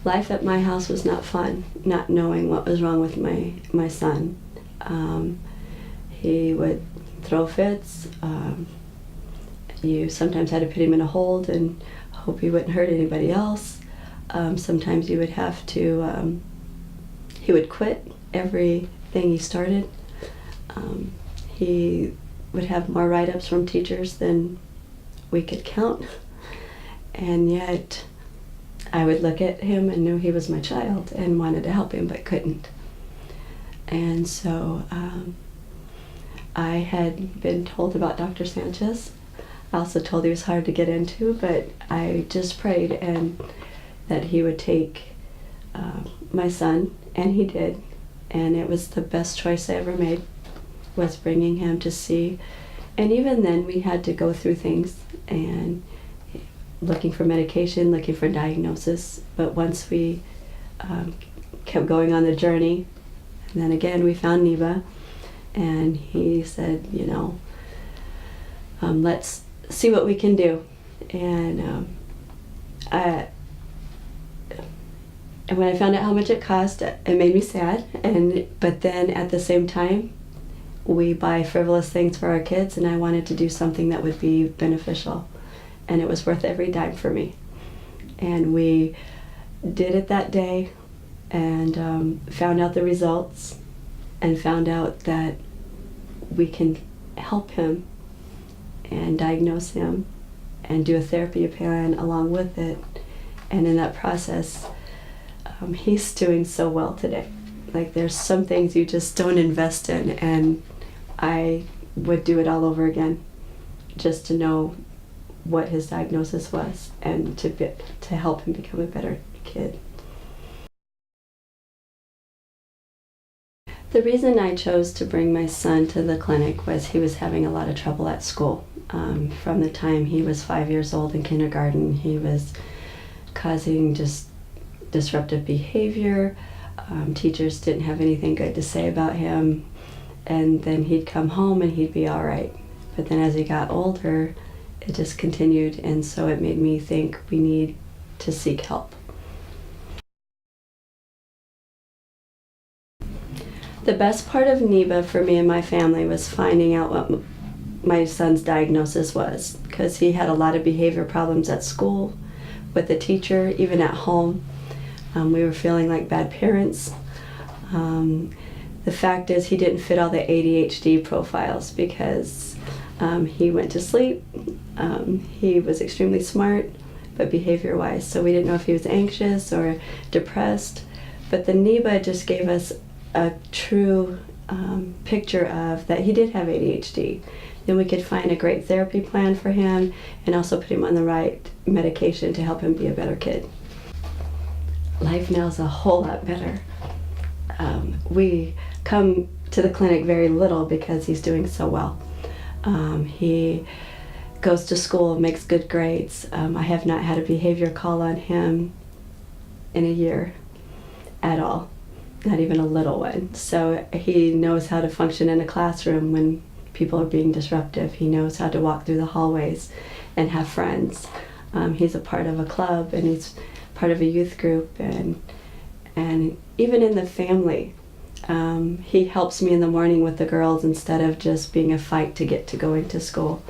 life at my house was not fun, not knowing what was wrong with my son. He would throw fits. You sometimes had to put him in a hold and hope he wouldn't hurt anybody else. Sometimes you would have to, he would quit everything he started. He would have more write-ups from teachers than we could count. And yet I would look at him and knew he was my child and wanted to help him but couldn't. And so I had been told about Dr. Sanchez. I also told he was hard to get into, but I just prayed and that he would take my son, and he did. And it was the best choice I ever made, was bringing him to see. And even then we had to go through things and looking for medication, looking for diagnosis. But once we kept going on the journey, and then again we found NEBA, and he said, you know, let's see what we can do. And when I found out how much it cost, it made me sad. But then at the same time, we buy frivolous things for our kids, and I wanted to do something that would be beneficial, and it was worth every dime for me. And we did it that day, and found out the results, and found out that we can help him and diagnose him and do a therapy plan along with it. And in that process, he's doing so well today. Like, there's some things you just don't invest in, and I would do it all over again just to know what his diagnosis was and to help him become a better kid. The reason I chose to bring my son to the clinic was he was having a lot of trouble at school. From the time he was 5 years old in kindergarten, he was causing just disruptive behavior. Teachers didn't have anything good to say about him, and then he'd come home and he'd be all right. But then as he got older, it just continued, and so it made me think we need to seek help. The best part of NEBA for me and my family was finding out what my son's diagnosis was, because he had a lot of behavior problems at school, with the teacher, even at home. We were feeling like bad parents. The fact is, he didn't fit all the ADHD profiles because he went to sleep. He was extremely smart, but behavior-wise, so we didn't know if he was anxious or depressed. But the NEBA just gave us a true picture of that he did have ADHD. Then we could find a great therapy plan for him and also put him on the right medication to help him be a better kid. Life now is a whole lot better. We come to the clinic very little because he's doing so well. He goes to school, makes good grades. I have not had a behavior call on him in a year at all, not even a little one. So he knows how to function in a classroom when people are being disruptive. He knows how to walk through the hallways and have friends. He's a part of a club, and he's part of a youth group, and even in the family. He helps me in the morning with the girls instead of just being a fight to get to going to school.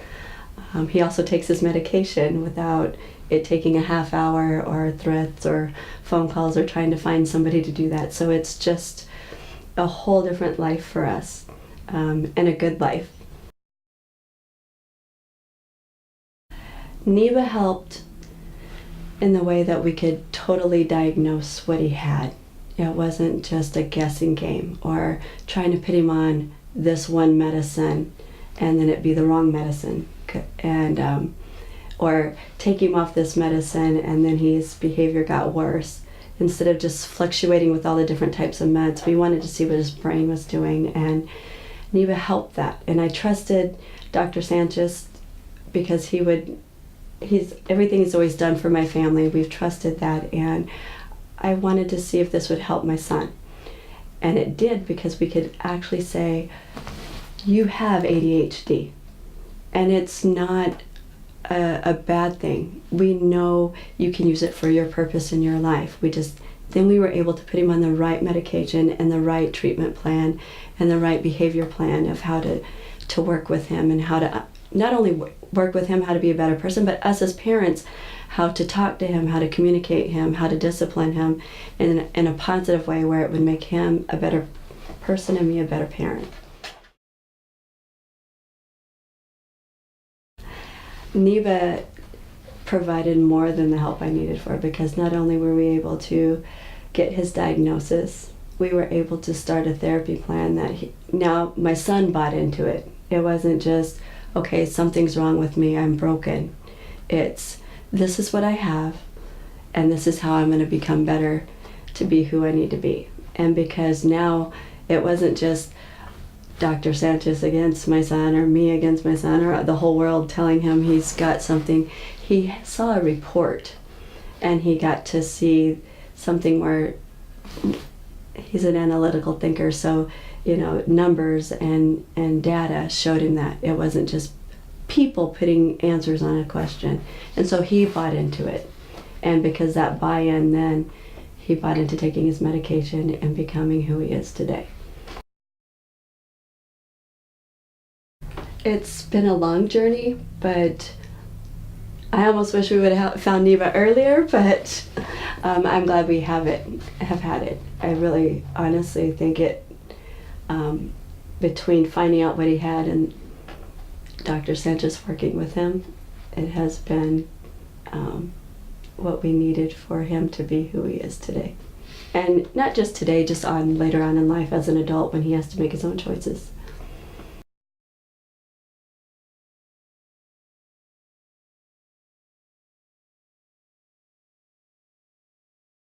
He also takes his medication without it taking a half hour or threats or phone calls or trying to find somebody to do that. So it's just a whole different life for us, and a good life. NEBA helped in the way that we could totally diagnose what he had. It wasn't just a guessing game or trying to put him on this one medicine and then it be the wrong medicine, and or take him off this medicine and then his behavior got worse. Instead of just fluctuating with all the different types of meds, we wanted to see what his brain was doing, and NEBA helped that. And I trusted Dr. Sanchez because everything he's always done for my family. We've trusted that, and I wanted to see if this would help my son. And it did, because we could actually say, you have ADHD. And it's not a bad thing. We know you can use it for your purpose in your life. Then we were able to put him on the right medication and the right treatment plan and the right behavior plan of how to work with him, and how to not only work with him, how to be a better person, but us as parents, how to talk to him, how to communicate him, how to discipline him in a positive way where it would make him a better person and me a better parent. NEBA provided more than the help I needed for it, because not only were we able to get his diagnosis, we were able to start a therapy plan that now my son bought into it. It wasn't just, okay, something's wrong with me, I'm broken. It's, this is what I have, and this is how I'm going to become better to be who I need to be. And because now it wasn't just Dr. Sanchez against my son, or me against my son, or the whole world telling him he's got something. He saw a report, and he got to see something where he's an analytical thinker, so numbers and data showed him that it wasn't just people putting answers on a question. And so he bought into it, and because that buy-in, then he bought into taking his medication and becoming who he is today. It's been a long journey, but I almost wish we would have found NEBA earlier, but I'm glad we have had it. I really honestly think it, between finding out what he had and Dr. Sanchez working with him, it has been what we needed for him to be who he is today. And not just today, just later on in life as an adult when he has to make his own choices.